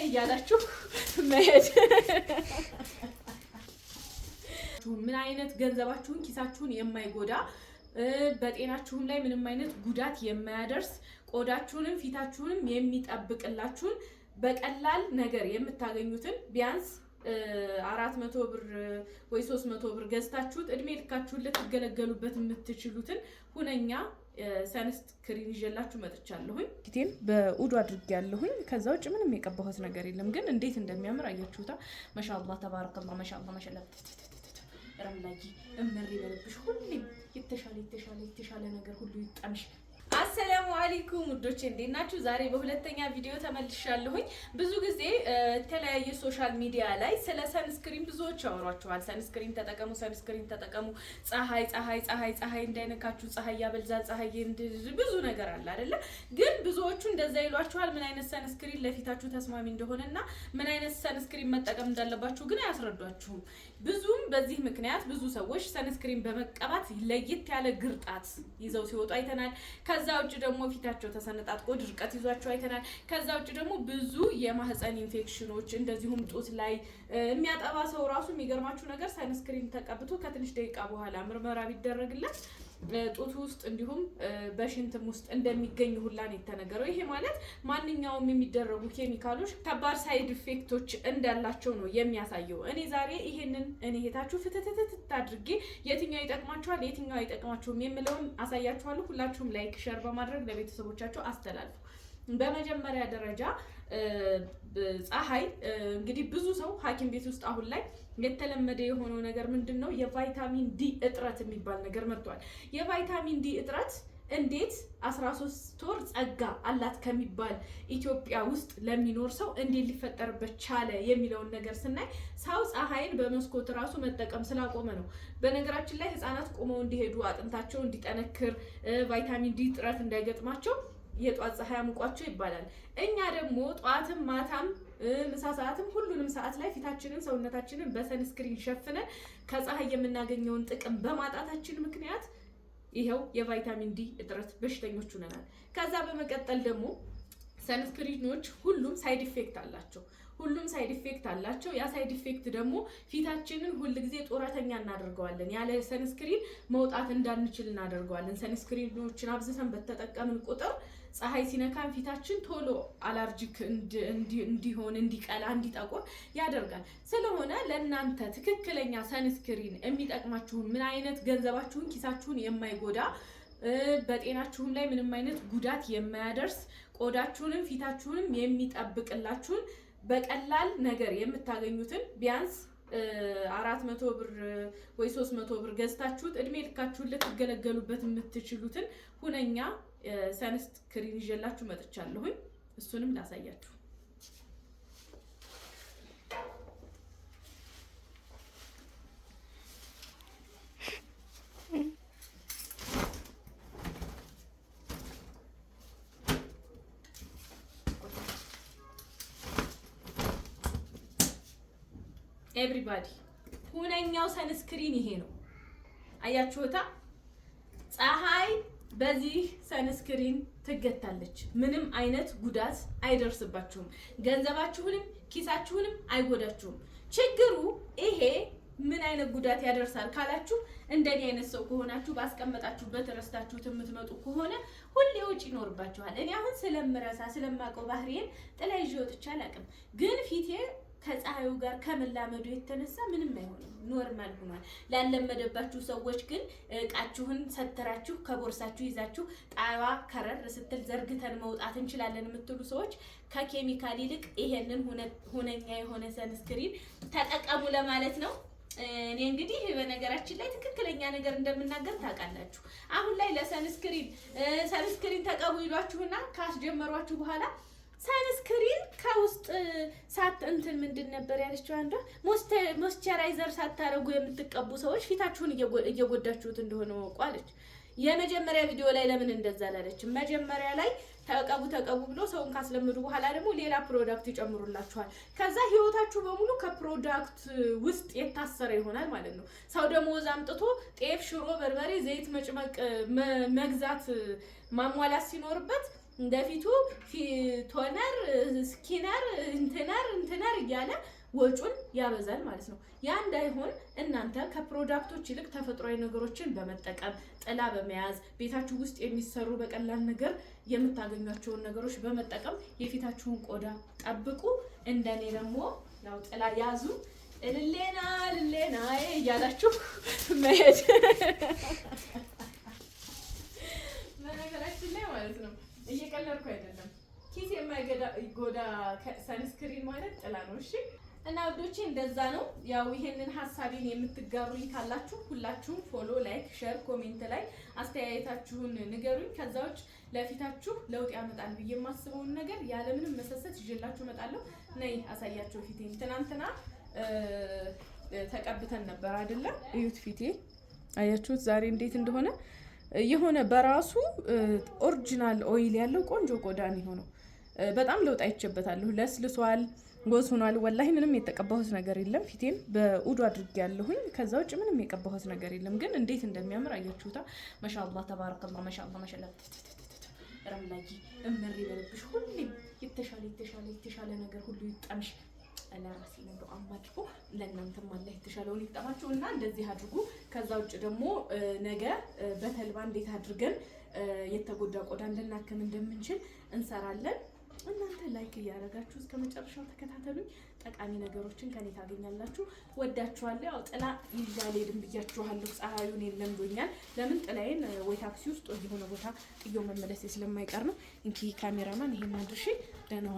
እያላችሁ መሄድ ምን አይነት ገንዘባችሁን ኪሳችሁን የማይጎዳ በጤናችሁም ላይ ምንም አይነት ጉዳት የማያደርስ ቆዳችሁንም ፊታችሁንም የሚጠብቅላችሁን በቀላል ነገር የምታገኙትን ቢያንስ 400 ብር ወይ 300 ብር ገዝታችሁት እድሜ ልካችሁን ልትገለገሉበት የምትችሉትን ሁነኛ ሰንስክሪን ይዤላችሁ መጥቻለሁኝ። ፊቴን በኡዱ አድርጌያለሁኝ። ከዛ ውጭ ምንም የቀባሁት ነገር የለም፣ ግን እንዴት እንደሚያምር አያችሁታ። ማሻአላህ ተባረከላህ። ማሻአላህ ረምላጂ እመሪ በልብሽ ሁሌም የተሻለ ነገር ሁሉ ይጣምሽ። አሰላሙ አለይኩም ውዶቼ እንዴት ናችሁ? ዛሬ በሁለተኛ ቪዲዮ ተመልሻለሁኝ። ብዙ ጊዜ የተለያየ ሶሻል ሚዲያ ላይ ስለ ሰንስክሪን ብዙዎች ያወሯቸዋል። ሰንስክሪን ተጠቀሙ፣ ፀሐይ እንዳይነካችሁ፣ ፀሐይ ያበልዛል፣ ፀሐይ ብዙ ነገር አለ አይደለ? ግን ብዙዎቹ እንደዛ ይሏችኋል። ምን አይነት ሰንስክሪን ለፊታችሁ ተስማሚ እንደሆነና ምን አይነት ሰንስክሪን መጠቀም እንዳለባችሁ ግን አያስረዷችሁም። ብዙም በዚህ ምክንያት ብዙ ሰዎች ሰንስክሪን በመቀባት ለየት ያለ ግርጣት ይዘው ሲወጡ አይተናል። ከዛ ውጭ ደግሞ ፊታቸው ተሰነጣጥቆ ድርቀት ይዟቸው አይተናል። ከዛ ውጭ ደግሞ ብዙ የማህፀን ኢንፌክሽኖች እንደዚሁም ጡት ላይ የሚያጠባ ሰው ራሱ የሚገርማችሁ ነገር ሰንስክሪን ተቀብቶ ከትንሽ ደቂቃ በኋላ ምርመራ ቢደረግለት ጡት ውስጥ እንዲሁም በሽንትም ውስጥ እንደሚገኝ ሁላ ነው የተነገረው። ይሄ ማለት ማንኛውም የሚደረጉ ኬሚካሎች ከባድ ሳይድ ኢፌክቶች እንዳላቸው ነው የሚያሳየው። እኔ ዛሬ ይሄንን እህታችሁ ፍትትትት አድርጌ የትኛው ይጠቅማችኋል የትኛው አይጠቅማችሁም የምለውን አሳያችኋለሁ። ሁላችሁም ላይክ ሼር በማድረግ ለቤተሰቦቻችሁ አስተላልፉ። በመጀመሪያ ደረጃ ፀሐይ እንግዲህ ብዙ ሰው ሐኪም ቤት ውስጥ አሁን ላይ የተለመደ የሆነው ነገር ምንድነው? የቫይታሚን ዲ እጥረት የሚባል ነገር መጥቷል። የቫይታሚን ዲ እጥረት እንዴት 13 ወር ጸጋ አላት ከሚባል ኢትዮጵያ ውስጥ ለሚኖር ሰው እንዴት ሊፈጠርበት ቻለ የሚለውን ነገር ስናይ ሰው ፀሐይን በመስኮት ራሱ መጠቀም ስላቆመ ነው። በነገራችን ላይ ህፃናት ቆመው እንዲሄዱ አጥንታቸው እንዲጠነክር ቫይታሚን ዲ እጥረት እንዳይገጥማቸው የጧት ፀሐይ አሙቋቸው ይባላል። እኛ ደግሞ ጧትም ማታም ምሳ ሰዓትም ሁሉንም ሰዓት ላይ ፊታችንን ሰውነታችንን በሰንስክሪን ሸፍነን ከፀሐይ የምናገኘውን ጥቅም በማጣታችን ምክንያት ይሄው የቫይታሚን ዲ እጥረት በሽተኞች ሆነናል። ከዛ በመቀጠል ደግሞ ሰንስክሪኖች ሁሉም ሳይድ ኢፌክት አላቸው። ያ ሳይድ ኢፌክት ደግሞ ፊታችንን ሁልጊዜ ጦረተኛ እናደርገዋለን። ያለ ሰንስክሪን መውጣት እንዳንችል እናደርገዋለን። ሰንስክሪኖችን አብዝተን በተጠቀምን ቁጥር ፀሐይ ሲነካን ፊታችን ቶሎ አለርጂክ እንዲሆን፣ እንዲቀላ፣ እንዲጠቁር ያደርጋል። ስለሆነ ለእናንተ ትክክለኛ ሰንስክሪን የሚጠቅማችሁን ምን አይነት ገንዘባችሁን ኪሳችሁን የማይጎዳ በጤናችሁም ላይ ምንም አይነት ጉዳት የማያደርስ ቆዳችሁንም ፊታችሁንም የሚጠብቅላችሁን በቀላል ነገር የምታገኙትን ቢያንስ 400 ብር ወይ 300 ብር ገዝታችሁት እድሜ ልካችሁን ልትገለገሉበት የምትችሉትን ሁነኛ ሰንስክሪን ይዤላችሁ መጥቻለሁኝ። እሱንም ላሳያችሁ። ኤቭሪባዲ ሁነኛው ሰንስክሪን ይሄ ነው። አያችሁታ? ፀሐይ በዚህ ሰንስክሪን ትገታለች። ምንም አይነት ጉዳት አይደርስባችሁም። ገንዘባችሁንም ኪሳችሁንም አይጎዳችሁም። ችግሩ ይሄ ምን አይነት ጉዳት ያደርሳል ካላችሁ እንደኔ አይነት ሰው ከሆናችሁ ባስቀመጣችሁበት ረስታችሁት የምትመጡ ከሆነ ሁሌ ወጪ ይኖርባችኋል። እኔ አሁን ስለማውቀው ባህሪዬን ጥላ ይዤ ወጥቼ አላውቅም፣ ግን ፊቴ ከፀሐዩ ጋር ከመላመዱ የተነሳ ምንም አይሆንም፣ ኖርማል ሆኗል። ላለመደባችሁ ሰዎች ግን እቃችሁን ሰተራችሁ ከቦርሳችሁ ይዛችሁ ጣዋ ከረር ስትል ዘርግተን መውጣት እንችላለን የምትሉ ሰዎች ከኬሚካል ይልቅ ይሄንን ሁነኛ የሆነ ሰንስክሪን ተጠቀሙ ለማለት ነው። እኔ እንግዲህ በነገራችን ላይ ትክክለኛ ነገር እንደምናገር ታውቃላችሁ። አሁን ላይ ለሰንስክሪን ተቀቡ ይሏችሁና ካስጀመሯችሁ በኋላ ሰንስክሪን ከውስጥ ምንድን ነበር ያለችው አንዷ ሞይስቸራይዘር ሳታረጉ የምትቀቡ ሰዎች ፊታችሁን እየጎዳችሁት እንደሆነ ወቋለች። የመጀመሪያ ቪዲዮ ላይ ለምን እንደዛ ላለች? መጀመሪያ ላይ ተቀቡ ብሎ ሰውን ካስለምዱ በኋላ ደግሞ ሌላ ፕሮዳክት ይጨምሩላችኋል። ከዛ ህይወታችሁ በሙሉ ከፕሮዳክት ውስጥ የታሰረ ይሆናል ማለት ነው። ሰው ደሞዝ አምጥቶ ጤፍ፣ ሽሮ፣ በርበሬ፣ ዘይት መግዛት ማሟላት ሲኖርበት እንደፊቱ ቶነር ስኪነር እንትነር እያለ ወጩን ያበዛል ማለት ነው። ያ እንዳይሆን እናንተ ከፕሮዳክቶች ይልቅ ተፈጥሯዊ ነገሮችን በመጠቀም ጥላ በመያዝ ቤታችሁ ውስጥ የሚሰሩ በቀላል ነገር የምታገኟቸውን ነገሮች በመጠቀም የፊታችሁን ቆዳ ጠብቁ። እንደኔ ደግሞ ያው ጥላ ያዙ ልሌና እያላችሁ መሄድ በነገራችን ላይ ማለት ነው። እየቀለድኩ አይደለም። ኪስ የማይጎዳ ሰንስክሪን ማለት ጥላ ነው። እሺ እና ወዶቼ እንደዛ ነው። ያው ይሄንን ሐሳቤን የምትጋሩኝ ካላችሁ ሁላችሁም ፎሎ፣ ላይክ፣ ሼር፣ ኮሜንት ላይ አስተያየታችሁን ንገሩኝ። ከዛ ውጭ ለፊታችሁ ለውጥ ያመጣል ብዬ የማስበውን ነገር ያለምንም መሰሰት ይዤላችሁ እመጣለሁ። ነይ አሳያችሁ ፊቴን። ትናንትና ተቀብተን ነበር አይደለ? እዩት ፊቴ አያችሁት ዛሬ እንዴት እንደሆነ። የሆነ በራሱ ኦሪጂናል ኦይል ያለው ቆንጆ ቆዳ ነው የሆነው። በጣም ለውጥ አይቼበታለሁ። ለስልሷል፣ ጎስ ሆኗል። ወላሂ ምንም የተቀባሁት ነገር የለም። ፊቴን በኡዱ አድርጌያለሁኝ። ከዛ ውጭ ምንም የቀባሁት ነገር የለም። ግን እንዴት እንደሚያምር አያችሁታ። ማሻአላህ ተባረከላህ። ማሻአላህ ማሻአላህ። ረምላጂ እመሪ በልብሽ ሁሌም የተሻለ ነገር ሁሉ ይጣምሽ። ለራሴ ነው ዱአ አድርጉ። ለእናንተም አላህ የተሻለውን ይጣማችሁ እና እንደዚህ አድርጉ። ከዛ ውጭ ደግሞ ነገ በተልባ እንዴት አድርገን የተጎዳ ቆዳ እንድናከም እንደምንችል እንሰራለን። እናንተ ላይክ እያደረጋችሁ እስከ መጨረሻው ተከታተሉኝ። ጠቃሚ ነገሮችን ከኔ ታገኛላችሁ። ወዳችኋለሁ። ያው ጥላ ይዣል ሄድን ብያችኋለሁ። ፀሐዩን ለምዶኛል። ለምን ጥላዬን ወይ ታክሲ ውስጥ ወይ የሆነ ቦታ ጥዬው መመለስ ስለማይቀር ነው። እንኪ ካሜራማን ይሄን አድርሺ ደህና